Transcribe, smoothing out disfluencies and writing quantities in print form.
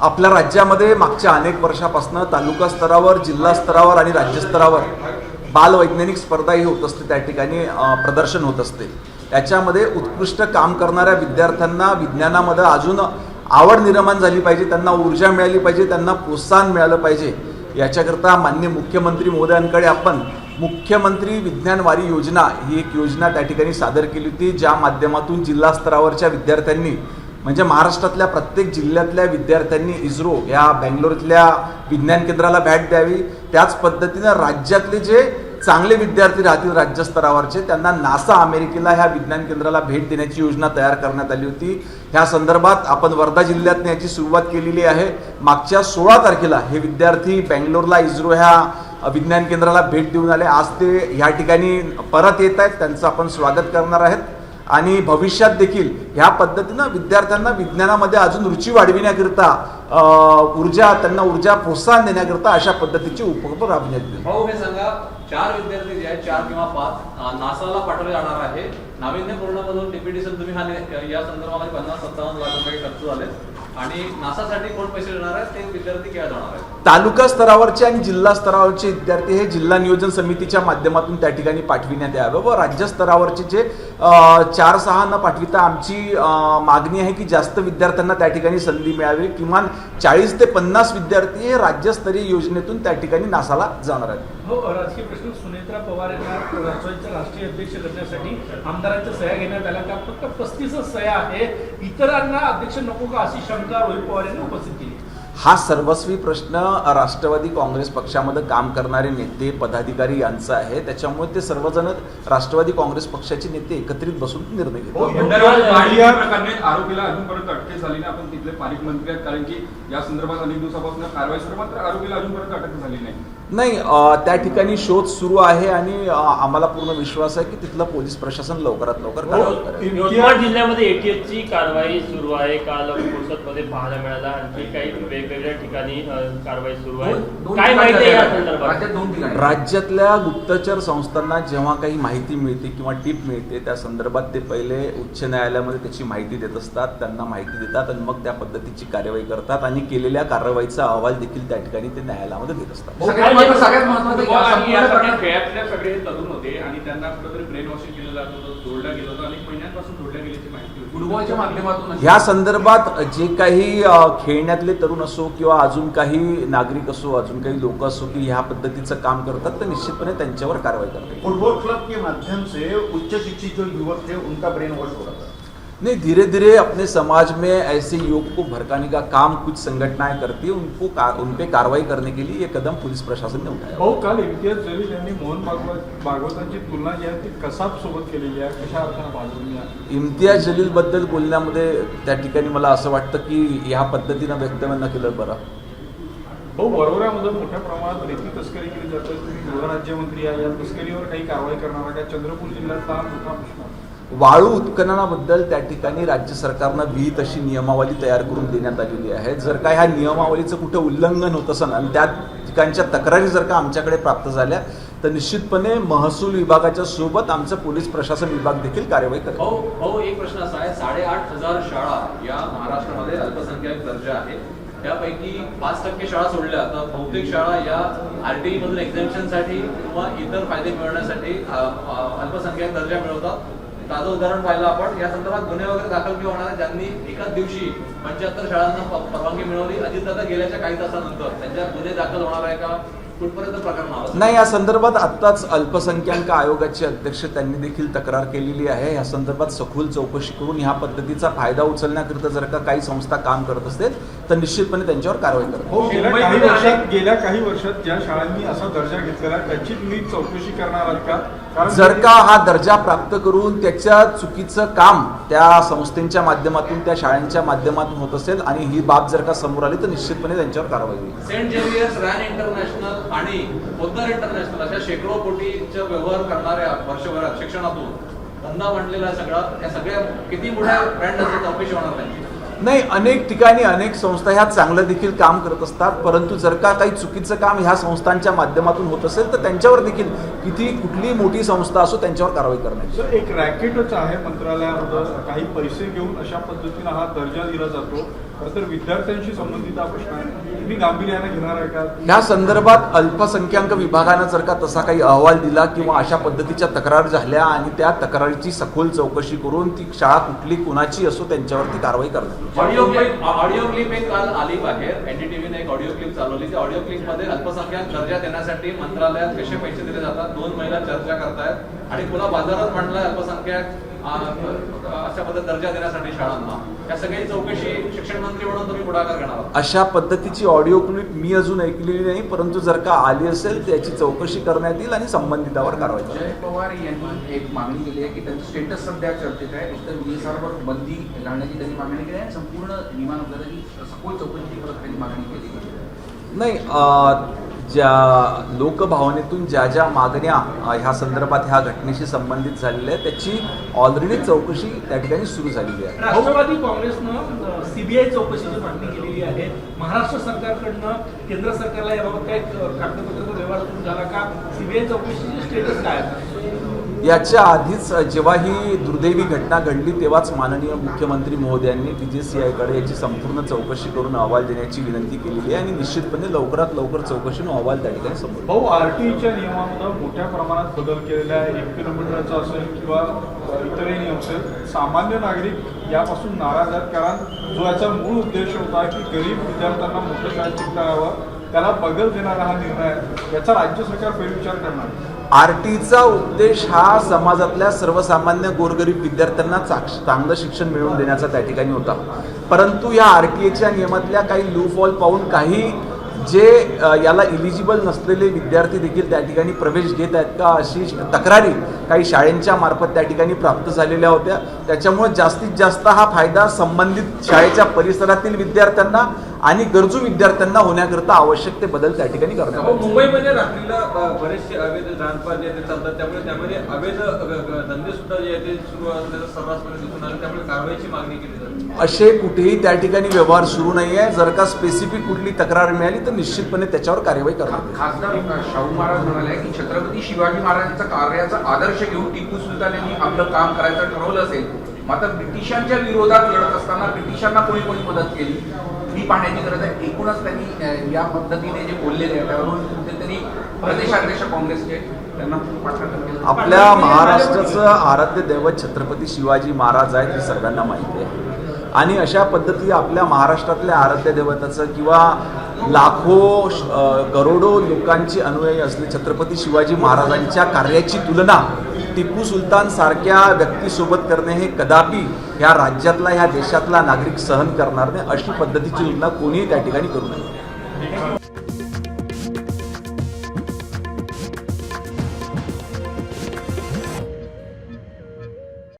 आपल्या राज्यामध्ये मागच्या अनेक वर्षापासून तालुका स्तरावर, जिल्हा स्तरावर आणि राज्य स्तरावर बालवैज्ञानिक स्पर्धाही होत असते, त्या ठिकाणी प्रदर्शन होत असते. याच्यामध्ये उत्कृष्ट काम करणाऱ्या विद्यार्थ्यांना विज्ञानामध्ये अजून आवड निर्माण झाली पाहिजे, त्यांना ऊर्जा मिळाली पाहिजे, त्यांना प्रोत्साहन मिळालं पाहिजे. याच्याकरता माननीय मुख्यमंत्री महोदयांकडे आपण मुख्यमंत्री विज्ञान वारी योजना ही एक योजना त्या ठिकाणी सादर केली होती, ज्या माध्यमातून जिल्हा स्तरावरच्या विद्यार्थ्यांनी म्हणजे महाराष्ट्रातल्या प्रत्येक जिल्ह्यातल्या विद्यार्थ्यांनी इस्रो या बेंगलोरतल्या विज्ञान केंद्राला भेट द्यावी. त्याच पद्धतीनं राज्यातले जे चांगले विद्यार्थी राहतील राज्यस्तरावरचे त्यांना नासा अमेरिकेला ह्या विज्ञान केंद्राला भेट देण्याची योजना तयार करण्यात आली होती. ह्या संदर्भात आपण वर्धा जिल्ह्यातून याची सुरुवात केलेली आहे. मागच्या 16 तारखेला हे विद्यार्थी बेंगलोरला इस्रो ह्या विज्ञान केंद्राला भेट देऊन आले. आज ते ह्या ठिकाणी परत येत आहेत, त्यांचं आपण स्वागत करणार आहेत आणि भविष्यात देखील ह्या पद्धतीनं विद्यार्थ्यांना विज्ञानामध्ये अजून रुची वाढविण्याकरिता त्यांना ऊर्जा प्रोत्साहन देण्याकरिता अशा पद्धतीचे उपक्रम राबविण्यात येतील. भाऊ हे सांगा, 4 विद्यार्थी जे आहेत 4 किंवा 5 नासाला पाठवले जाणार आहे. नाविन्यपूर्णमधून डिप्युटेशन तुम्ही या संदर्भामध्ये 50-57 लाख रुपये खर्च झाले आणि नासासाठी कोण पैसे देणार आहेत ते विद्यार्थी केव्हा जाणार आहेत? तालुका स्तरावरचे आणि जिल्हा स्तरावरचे विद्यार्थी हे जिल्हा नियोजन समितीच्या माध्यमातून त्या ठिकाणी पाठविण्यात यावं व राज्य स्तरावरचे जे 4-6 न पाठविता आमची मागणी आहे की जास्त विद्यार्थ्यांना त्या ठिकाणी संधी मिळावी. किमान 40 ते 50 विद्यार्थी हे राज्यस्तरीय योजनेतून त्या ठिकाणी नासाला जाणार आहेत. हो, राजकीय प्रश्न. सुनेत्रा पवार यांना राष्ट्रवादीचे राष्ट्रीय अध्यक्ष करण्यासाठी आमदारांच्या सह्या घेण्यात आल्या का? फक्त 35 सह्या आहे, इतरांना अध्यक्ष नको का अशी शंका रोहित पवार यांनी उपस्थित केली. हा सर्वस्वी प्रश्न राष्ट्रवादी काँग्रेस पक्षामध्ये काम करणारे नेते पदाधिकारी यांचा आहे. त्याच्यामुळे ते सर्वजण राष्ट्रवादी काँग्रेस पक्षाचे नेते एकत्रित बसून निर्णय घेतात. आरोपीला अजूनपर्यंत अटक झाली नाही. आपण तिथले पालकमंत्री आहेत, कारण की या संदर्भात अनेक दिवसापासून कारवाई सुरू, मात्र आरोपीला अजूनपर्यंत अटक झाली नाही. त्या ठिकाणी शोध सुरू आहे आणि आम्हाला पूर्ण विश्वास आहे की तिथलं पोलीस प्रशासन लवकरात लवकर कारवाई करेल. यवतमाळ जिल्ह्यामध्ये एटीएसची कारवाई सुरू आहे. काल पुरसदमध्ये पाहायला मिळाला. आणखी काही वेगवेगळ्या ठिकाणी कारवाई सुरू आहे. काय माहिती या संदर्भात? राज्यातल्या गुप्तचर संस्थांना जेव्हा काही माहिती मिळते किंवा टीप मिळते त्या संदर्भात ते पहिले उच्च न्यायालयामध्ये त्याची माहिती देत असतात, त्यांना माहिती देतात आणि मग त्या पद्धतीची कार्यवाही करतात आणि केलेल्या कारवाईचा अहवाल देखील त्या ठिकाणी ते न्यायालयामध्ये देत असतात. सगळ्यात महत्त्वाचं खेळातल्या सगळे तरुण होते आणि त्यांना कुठेतरी ब्रेन वॉशिंग केलं जात होतं, जोडलं गेलं होतं, अनेक महिन्यांपासून जोडल्या गेल्याची माहिती होती. फुटबॉलच्या माध्यमातून ह्या संदर्भात जे काही खेळण्यातले तरुण असो किंवा अजून काही नागरिक असो, अजून काही लोक असो की ह्या पद्धतीचं काम करतात तर निश्चितपणे त्यांच्यावर कारवाई करते. फुटबॉल क्लब के माध्यम से उच्च शिक्षित जो युवक थे उनका ब्रेन वॉश हो रहा था. नहीं, धीरे धीरे अपने समाज में ऐसे युवक को भड़काने का काम कुछ संगठनाएं करती है. उन पे कार्रवाई करने के लिए ये कदम पुलिस प्रशासन ने उठाया. हो, काल इम्तियाज जलील यांनी मोहन भागवतांची तुलना जी आहे ती कसाब सोबत केलेली आहे. कशा अर्थानं बाजूला इम्तियाज जलील बद्दल बोलण्यामध्ये त्या ठिकाणी मला असं वाटतं की ह्या पद्धतीनं वक्तव्य न केलं बरं. हो, वरोऱ्यामध्ये मोठ्या प्रमाणात रेती तस्करी केली जाते. तुम्ही गृहराज्यमंत्री आहे, या तस्करीवर काही कारवाई करणार का? चंद्रपूर जिल्ह्यातला मोठा प्रश्न. वाळू उत्खननाबद्दल त्या ठिकाणी राज्य सरकारनं विहित अशी नियमावली तयार करून देण्यात आलेली आहे. जर का ह्या नियमावलीचं कुठं उल्लंघन होत असेल आणि त्या ठिकाणच्या तक्रारी जर का आमच्याकडे प्राप्त झाल्या तर निश्चितपणे महसूल विभागाच्या सोबत आमचं पोलीस प्रशासन विभाग देखील कार्यवाही करेल. हो, एक प्रश्न असा आहे, 8,500 शाळा या महाराष्ट्रामध्ये अल्पसंख्याक दर्जा आहे. त्यापैकी 5% शाळा सोडल्या तर बहुतेक शाळा या RTI मधून एक्झामिशनसाठी किंवा इतर फायदे मिळवण्यासाठी अल्पसंख्याक दर्जा मिळवतात. ताजं उदाहरण पाहिलं आपण, या संदर्भात गुन्हे वगैरे दाखल किंवा होणार ज्यांनी एकाच दिवशी 75 शाळांना परवानगी मिळवली. अजितदादा गेल्याच्या काही तासानंतर त्यांच्या गुन्हे दाखल होणार आहे का? कुठपर्यंत प्रकरण नाही, या संदर्भात आत्ताच अल्पसंख्याक आयोगाचे अध्यक्ष त्यांनी देखील तक्रार केलेली आहे. या संदर्भात सखोल चौकशी करून ह्या पद्धतीचा फायदा उचलण्याकरिता जर का काही संस्था काम करत असतील तर निश्चितपणे त्यांच्यावर कारवाई करेल. हो, गेल्या काही वर्षात ज्या शाळांनी असा दर्जा घेतलेला त्याची तुम्ही चौकशी करणार आहात का? जर का हा दर्जा प्राप्त करून त्याच्या चुकीचं काम त्या संस्थेच्या माध्यमातून त्या शाळांच्या माध्यमातून होत असेल आणि ही बाब जर का समोर आली तर निश्चितपणे त्यांच्यावर कारवाई होईल. सेंट जेवियर्स, रॅन इंटरनॅशनल आणि पोद्दार इंटरनॅशनल अशा शेकडो कोटीचा व्यवहार करणाऱ्या वर्षभरात शिक्षणातून धंदा मांडलेला सगळा, या सगळ्या किती मोठ्या ब्रँड असतात चौकशी होणार त्यांची? नाही, अनेक ठिकाणी अनेक संस्था ह्या चांगलं देखील काम करत असतात, परंतु जर का काही चुकीचं काम ह्या संस्थांच्या माध्यमातून होत असेल तर त्यांच्यावर देखील कुठली मोठी संस्था असो त्यांच्यावर कारवाई करण्याची. एक रॅकेटच आहे मंत्रालयामध्ये, काही पैसे घेऊन अशा पद्धतीनं हा दर्जा दिला जातो. खरं तर विद्यार्थ्यांशी संबंधित हा प्रश्न आहे. तुम्ही गांभीर्याने घेणार आहे का? ह्या संदर्भात अल्पसंख्याक विभागानं जर का तसा काही अहवाल दिला किंवा अशा पद्धतीच्या तक्रार झाल्या आणि त्या तक्रारीची सखोल चौकशी करून ती शाळा कुठली कुणाची असो त्यांच्यावरती कारवाई करण्यात ऑडिओ क्लिप एक काल आली बाहेर. एनडीटीव्हीने एक ऑडिओ क्लिप चालवली. त्या ऑडिओ क्लिप मध्ये अल्पसंख्याक दर्जा देण्यासाठी मंत्रालयात कसे पैसे दिले जातात 2 महिला चर्चा करतायत आणि पुन्हा बाजारात म्हणलाय अल्पसंख्याक अशा पद्धत दर्जा देण्यासाठी शाळांना. या सगळी चौकशी शिक्षण मंत्री म्हणून तुम्ही पुढाकार घेणार आहात? अशा पद्धतीची ऑडिओ क्लिप मी अजून ऐकलेली नाही, परंतु जर का आली असेल त्याची चौकशी करण्यात येईल आणि संबंधितावर कारवाई जय करण्यात पवार यांनी एक मागणी केली आहे की त्यांचं स्टेटस सध्या चर्चेत आहे. एकतर VSR वर बंदी घालण्याची त्यांनी मागणी केली आहे आणि संपूर्ण विमान अपघाताची सखोल चौकशीची परत त्यांनी मागणी केली आहे. नाही. ज्या लोकभावनेतून ज्या ज्या मागण्या ह्या संदर्भात ह्या घटनेशी संबंधित झालेल्या आहेत त्याची ऑलरेडी चौकशी त्या ठिकाणी सुरू झालेली आहे. राष्ट्रवादी काँग्रेसनं CBI चौकशीची मागणी केलेली आहे. महाराष्ट्र सरकारकडनं केंद्र सरकारला याबाबत काही कागदपत्राचा व्यवहार सुरू झाला का? CBI चौकशीची स्टेटस काय आहे? याच्या आधीच जेव्हा ही दुर्दैवी घटना घडली तेव्हाच माननीय मुख्यमंत्री महोदयांनी DGCI याची संपूर्ण चौकशी करून अहवाल देण्याची विनंती केलेली आहे आणि निश्चितपणे लवकरात लवकर चौकशीनं अहवाल त्या ठिकाणी समोर. भाऊ, RTEच्या नियमामध्ये मोठ्या प्रमाणात बदल केलेला आहे. 1 किलोमीटरचा असेल किंवा इतरही नियम असेल. सामान्य नागरिक यापासून नाराज आहेत कारण जो याचा मूळ उद्देश होता की गरीब विद्यार्थ्यांना मोठ्या शाळेत शिकता यावं त्याला बगल देणारा हा निर्णय आहे. याचा राज्य सरकार फेरविचार करणार. RTEचा उद्देश हा समाजातल्या सर्वसामान्य गोरगरीब विद्यार्थ्यांना चांगलं शिक्षण मिळवून देण्याचा त्या ठिकाणी होता. परंतु या RTEच्या नियमातल्या काही लूफॉल पाहून काही जे याला इलिजिबल नसलेले विद्यार्थी देखील त्या ठिकाणी प्रवेश घेत आहेत का अशी तक्रारी काही शाळेंच्या मार्फत त्या ठिकाणी प्राप्त झालेल्या होत्या. त्याच्यामुळे जास्तीत जास्त हा फायदा संबंधित शाळेच्या परिसरातील विद्यार्थ्यांना आणि गरजू विद्यार्थ्यांना होण्याकरता आवश्यक ते बदल त्या ठिकाणी करण्यात आले. मुंबईमध्ये रात्रीला बरेचसे अवैध दानपार जे चालतात त्यामध्ये अवैध धंदे सुद्धा जे आहे ते सुरू असल्याचं सर्रासपणे दिसून आलं. त्यामुळे कारवाईची मागणी केली जाते. असे कुठेही त्या ठिकाणी व्यवहार सुरू नाही आहे. जर का स्पेसिफिक कुठली तक्रार मिळाली तर निश्चितपणे त्याच्यावर कारवाई करण्यात येईल. खासदार शाहू महाराज म्हणाले की छत्रपती शिवाजी महाराजांचा कार्याचा आदर्श घेऊन टिपू सुलतान यांनी आपलं काम करायचं ठरवलं असेल. मात्र ब्रिटिशांच्या विरोधात लढत असताना ब्रिटिशांना कोणी कोणी मदत केली ही पाहण्याची गरज आहे. एकूणच त्यांनी या पद्धतीने जे बोललेले आहे त्यावरून कुठेतरी प्रदेशाध्यक्ष काँग्रेसचे त्यांना पाठवलं केलं. आपल्या महाराष्ट्राचं आराध्य दैवत छत्रपती शिवाजी महाराज आहेत हे सर्वांना माहिती आहे आणि अशा पद्धती आपल्या महाराष्ट्रातल्या आराध्य दैवताचं किंवा लाखो करोडो लोकांची अनुयायी असले छत्रपती शिवाजी महाराजांच्या कार्याची तुलना टिपू सुलतान सारख्या व्यक्तीसोबत करणे हे कदापि ह्या राज्यातला ह्या देशातला नागरिक सहन करणार नाही. अशी पद्धतीची तुलना कोणीही त्या ठिकाणी करू नये.